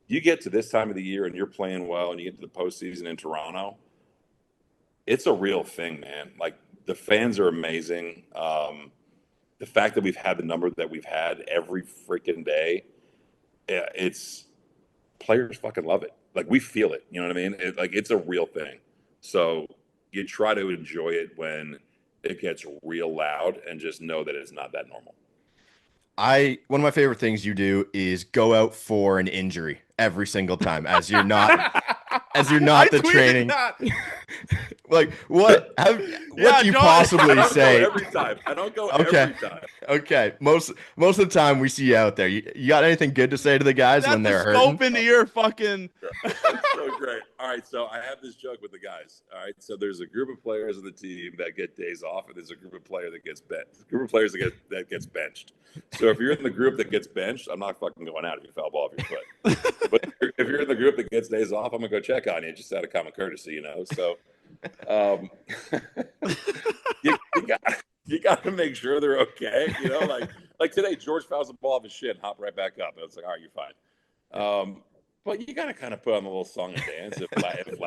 you get to this time of the year and you're playing well and you get to the postseason in Toronto, it's a real thing, man. Like, the fans are amazing. The fact that we've had the number that we've had every freaking day, it's players fucking love it. Like, we feel it. You know what I mean? It's a real thing. So you try to enjoy it when it gets real loud and just know that it's not that normal. One of my favorite things you do is go out for an injury every single time as you're not the training. Like what do you possibly say? Every time. I don't go every time. Okay. Most of the time we see you out there. You got anything good to say to the guys when they're hurting? Scope into your fucking. That's so great. All right, so I have this joke with the guys. All right, so there's a group of players on the team that get days off, and there's a group of players that gets benched. So if you're in the group that gets benched, I'm not fucking going out if you foul ball off your foot. But if you're in the group that gets days off, I'm gonna go check on you just out of common courtesy, So you got to make sure they're okay. Like today, George fouls the ball off his shit and hop right back up. And it's like, all right, you're fine. But you got to kind of put on the little song and dance if Vlatty,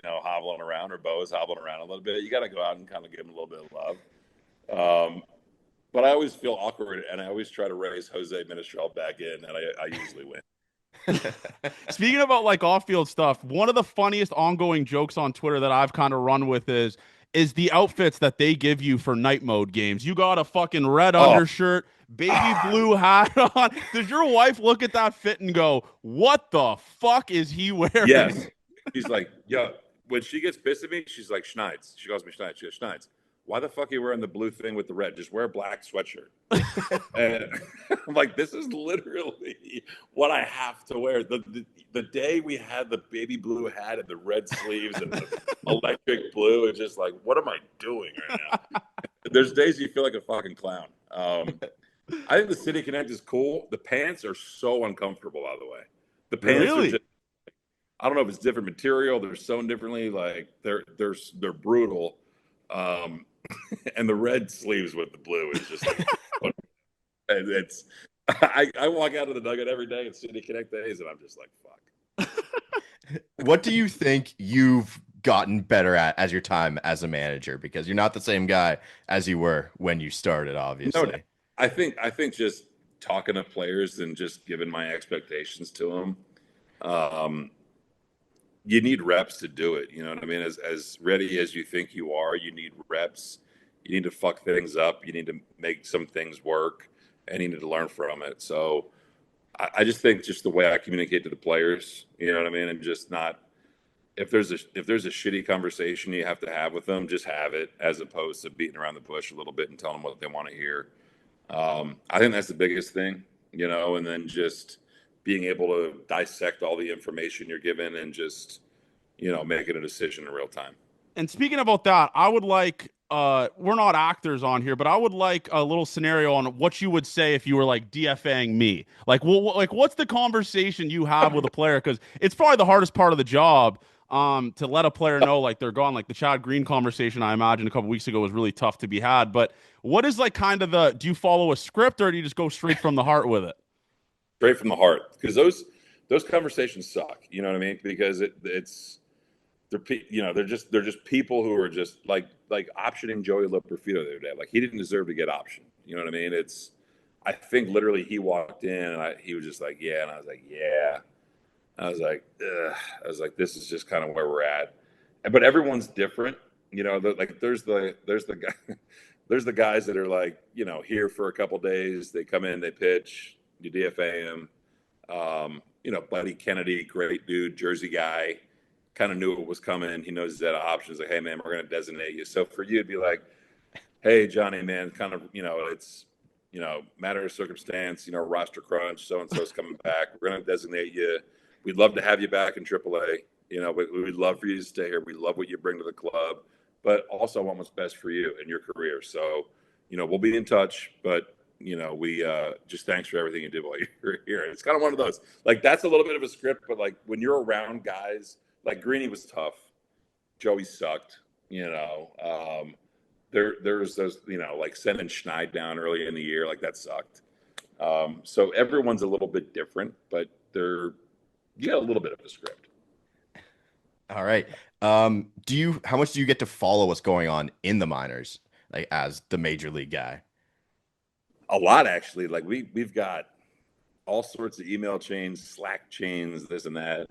hobbling around or Bo is hobbling around a little bit. You got to go out and kind of give him a little bit of love. But I always feel awkward, and I always try to raise Jose Ministral back in, and I usually win. Speaking about like off-field stuff, one of the funniest ongoing jokes on Twitter that I've kind of run with is the outfits that they give you for night mode games. You got a fucking red undershirt, baby blue hat on. Does your wife look at that fit and go, what the fuck is he wearing? Yes. She's like, yo, when she gets pissed at me, she's like, Schneids. She calls me Schneids. She goes, Schneids, why the fuck are you wearing the blue thing with the red? Just wear a black sweatshirt. And I'm like, this is literally what I have to wear. The day we had the baby blue hat and the red sleeves and the electric blue, it's just like, what am I doing right now? There's days you feel like a fucking clown. I think the City Connect is cool. The pants are so uncomfortable, by the way. The pants are just, I don't know if it's different material. They're sewn differently. Like they're brutal. And the red sleeves with the blue is just like, and it's I walk out of the nugget every day at City Connect days and I'm just like, fuck. What do you think you've gotten better at as your time as a manager? Because you're not the same guy as you were when you started, obviously. No, I think just talking to players and just giving my expectations to them. You need reps to do it. You know what I mean? As ready as you think you are, you need reps. You need to fuck things up. You need to make some things work, and you need to learn from it. So I just think just the way I communicate to the players, you know what I mean? And just not, if there's a shitty conversation you have to have with them, just have it, as opposed to beating around the bush a little bit and telling them what they want to hear. I think that's the biggest thing, and then just being able to dissect all the information you're given and just, making a decision in real time. And speaking about that, I would like we're not actors on here, but I would like a little scenario on what you would say if you were like DFAing me. Like, like what's the conversation you have with a player? Because it's probably the hardest part of the job. To let a player know like they're gone. Like the Chad Green conversation, I imagine a couple weeks ago was really tough to be had. But what is like kind of the? Do you follow a script or do you just go straight from the heart with it? Straight from the heart, because those conversations suck. You know what I mean? Because it's they're just people who are just like optioning Joey Loperfido the other day. Like he didn't deserve to get optioned. You know what I mean? I think literally he walked in and he was just like, yeah, and I was like, yeah. I was like, ugh. I was like, this is just kind of where we're at. But everyone's different. Like there's the guy, there's the guys that are like, here for a couple days. They come in, they pitch, you DFA him. Buddy Kennedy, great dude, Jersey guy, kind of knew it was coming. He knows he's out of options. Like, hey man, we're going to designate you. So for you to be like, hey Johnny, man, kind of, it's, matter of circumstance, roster crunch, so-and-so's coming back. We're going to designate you. We'd love to have you back in AAA. We'd love for you to stay here. We love what you bring to the club, but also want what's best for you and your career. So, we'll be in touch, but we just thanks for everything you did while you were here. It's kind of one of those, like, that's a little bit of a script, but like when you're around guys, like Greeny was tough. Joey sucked, there's those, like sending Schneid down early in the year, like that sucked. So everyone's a little bit different, but you got a little bit of a script. All right. How much do you get to follow what's going on in the minors, like as the major league guy? A lot, actually. Like we've got all sorts of email chains, Slack chains, this and that.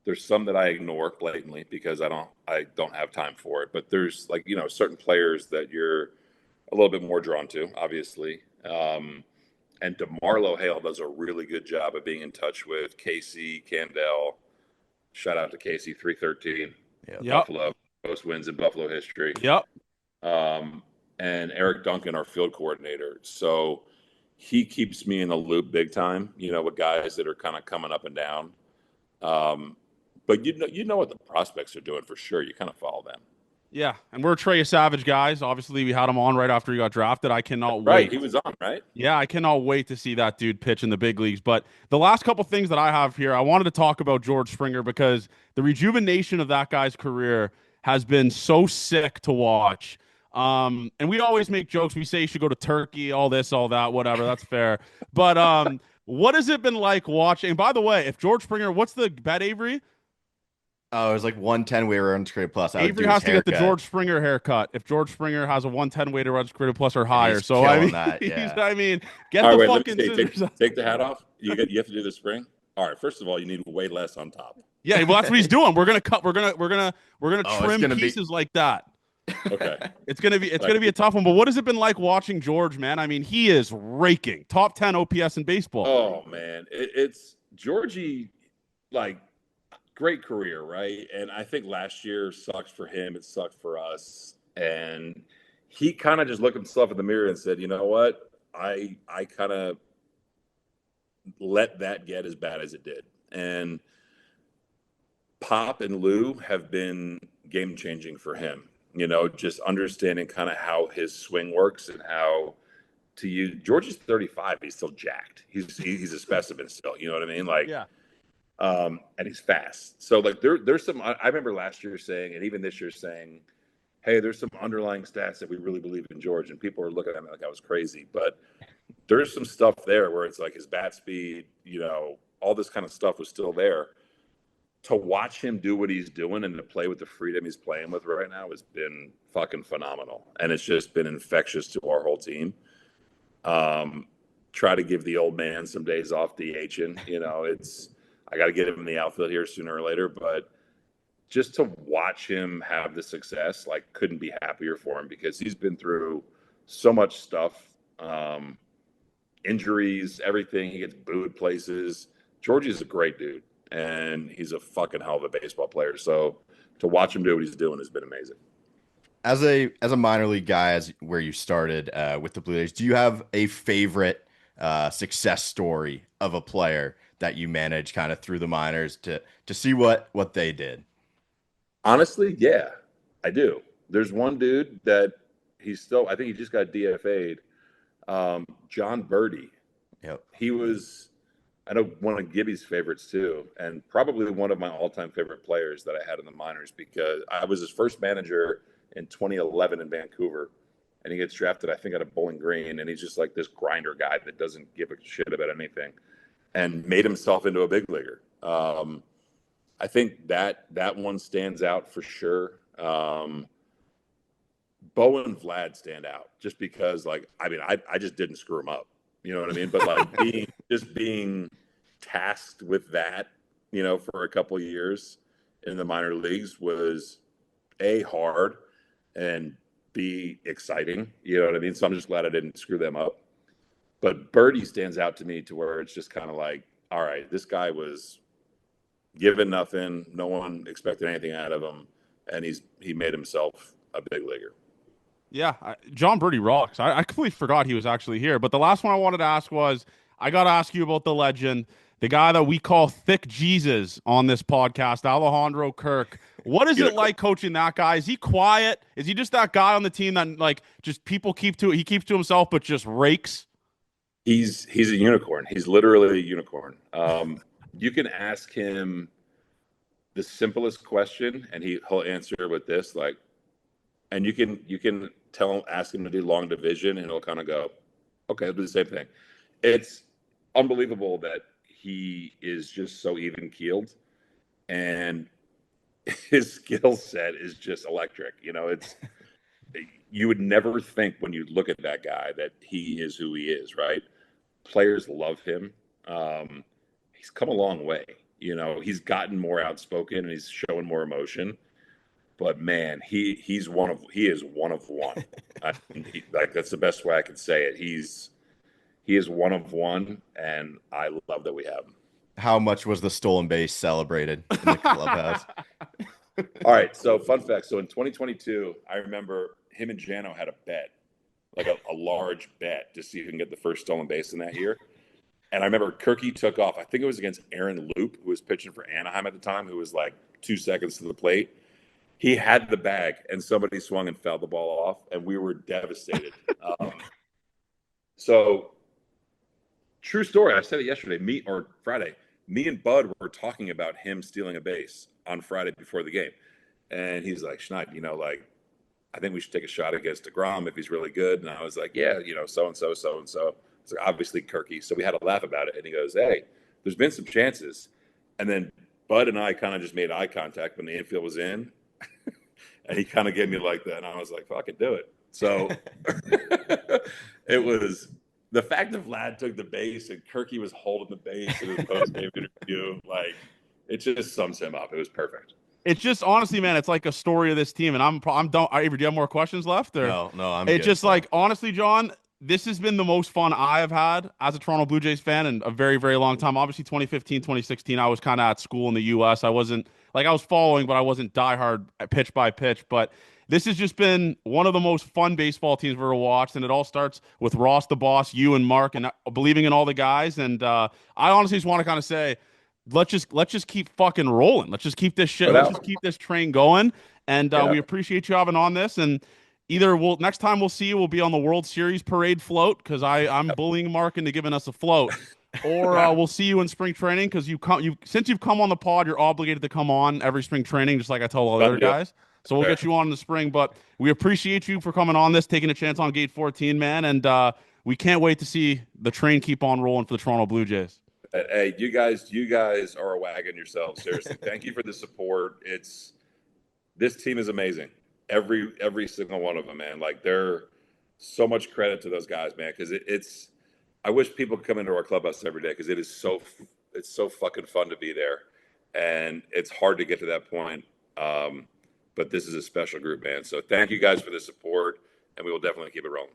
There's some that I ignore blatantly because I don't have time for it. But there's like, certain players that you're a little bit more drawn to, obviously. And DeMarlo Hale does a really good job of being in touch with Casey, Candell. Shout out to Casey, 313. Yep. Buffalo, most wins in Buffalo history. Yep. And Eric Duncan, our field coordinator. So he keeps me in the loop big time, with guys that are kind of coming up and down. But you know what the prospects are doing for sure. You kind of follow them. Yeah, and we're Trey Savage guys. Obviously, we had him on right after he got drafted. I cannot wait. Right, he was on, right? Yeah, I cannot wait to see that dude pitch in the big leagues. But the last couple things that I have here, I wanted to talk about George Springer because the rejuvenation of that guy's career has been so sick to watch. And we always make jokes. We say you should go to Turkey, all this, all that, whatever. That's fair. But what has it been like watching? And by the way, if George Springer, what's the bet, Avery? Oh, it was like 110 weight runs created plus. Avery has to get the George Springer haircut if George Springer has a 110 weighted runs created plus or higher. So I mean, that, yeah. Get all the right, fucking scissors. Take the hat off. You have to do the spring. All right. First of all, you need way less on top. Yeah, well, that's what he's doing. We're gonna cut. We're gonna trim pieces like that. Okay. It's gonna be a tough one. But what has it been like watching George, man? I mean, he is raking top 10 OPS in baseball. Oh man, it's Georgie, like. Great career, right? And I think last year sucked for him. It sucked for us. And he kind of just looked himself in the mirror and said, you know what? I kind of let that get as bad as it did. And Pop and Lou have been game-changing for him. Just understanding kind of how his swing works and how to use. Georgie's 35. He's still jacked. He's a specimen still. You know what I mean? Like, yeah. And he's fast. So like there's some, I remember last year saying, and even this year saying, hey, there's some underlying stats that we really believe in George, and people are looking at me like I was crazy, but there's some stuff there where it's like his bat speed, all this kind of stuff was still there. To watch him do what he's doing and to play with the freedom he's playing with right now has been fucking phenomenal. And it's just been infectious to our whole team. Try to give the old man some days off DHing, I got to get him in the outfield here sooner or later, but just to watch him have the success, like, couldn't be happier for him because he's been through so much stuff, injuries, everything. He gets booed places. Georgie's a great dude, and he's a fucking hell of a baseball player. So to watch him do what he's doing has been amazing. As a minor league guy, where you started with the Blue Jays, do you have a favorite success story of a player that you manage kind of through the minors to see what they did? Honestly, yeah, I do. there's one dude that I think he just got DFA'd. John Birdie. Yep. He was, I know, one of Gibby's favorites too, and probably one of my all-time favorite players that I had in the minors, because I was his first manager in 2011 in Vancouver, and he gets drafted, I think, out of Bowling Green, and he's just like this grinder guy that doesn't give a shit about anything, and made himself into a big leaguer. I think that one stands out for sure. Bo and Vlad stand out just because, like, I mean, I just didn't screw him up. You know what I mean? But like being tasked with that, for a couple of years in the minor leagues was A, hard, and B, exciting. You know what I mean? So I'm just glad I didn't screw them up. But Birdie stands out to me to where it's just kind of like, all right, this guy was given nothing. No one expected anything out of him, and he made himself a big leaguer. Yeah, John Birdie rocks. I completely forgot he was actually here. But the last one I wanted to ask was, I got to ask you about the legend, the guy that we call Thick Jesus on this podcast, Alejandro Kirk. What is it like coaching that guy? Is he quiet? Is he just that guy on the team that, like, just he keeps to himself but just rakes? He's a unicorn. He's literally a unicorn. You can ask him the simplest question, and he'll answer with this, like, and you can ask him to do long division, and he'll kind of go, okay, I'll do the same thing. It's unbelievable that he is just so even keeled, and his skill set is just electric. You would never think when you look at that guy that he is who he is, right? Players love him. He's come a long way. He's gotten more outspoken and he's showing more emotion. But man, he is one of one. That's the best way I can say it. He is one of one, and I love that we have him. How much was the stolen base celebrated in the clubhouse? All right, so fun fact. So in 2022, I remember him and Jano had a bet, like a large bet, to see who can get the first stolen base in that year. And I remember Kirky took off. I think it was against Aaron Loop, who was pitching for Anaheim at the time, who was like 2 seconds to the plate. He had the bag, and somebody swung and fouled the ball off, and we were devastated. So, true story. I said it yesterday, Friday. Me and Bud were talking about him stealing a base on Friday before the game. And he's like, Schneid, I think we should take a shot against DeGrom if he's really good. And I was like, yeah, so-and-so, so-and-so. It's like, obviously Kirky. So we had a laugh about it. And he goes, hey, there's been some chances. And then Bud and I kind of just made eye contact when the infield was in. And he kind of gave me like that. And I was like, fuck it, do it. So it was the fact that Vlad took the base and Kirky was holding the base in his post-game interview. Like, it just sums him up. It was perfect. It's just, honestly, man, it's like a story of this team. And I'm done. Avery, do you have more questions left? Or? No, I'm It's good. just like, honestly, John, this has been the most fun I have had as a Toronto Blue Jays fan in a very, very long time. Obviously, 2015, 2016, I was kind of at school in the U.S. I wasn't, like, I was following, but I wasn't diehard pitch by pitch. But this has just been one of the most fun baseball teams we've ever watched. And it all starts with Ross, the boss, you and Mark, and believing in all the guys. And I honestly just want to kind of say, let's just keep fucking rolling. Let's just keep this shit. Let's just keep this train going. And we appreciate you having on this. And either next time we'll see you, we'll be on the World Series parade float, because I'm bullying Mark into giving us a float, or we'll see you in spring training, because since you've come on the pod, you're obligated to come on every spring training, just like I tell all the other guys. So we'll get you on in the spring. But we appreciate you for coming on this, taking a chance on Gate 14, man. And we can't wait to see the train keep on rolling for the Toronto Blue Jays. Hey, you guys are a wagon yourselves. Seriously, thank you for the support. This team is amazing. Every single one of them, man. Like, they're so much credit to those guys, man. Because I wish people could come into our clubhouse every day, because it's so fucking fun to be there, and it's hard to get to that point. But this is a special group, man. So thank you guys for the support, and we will definitely keep it rolling.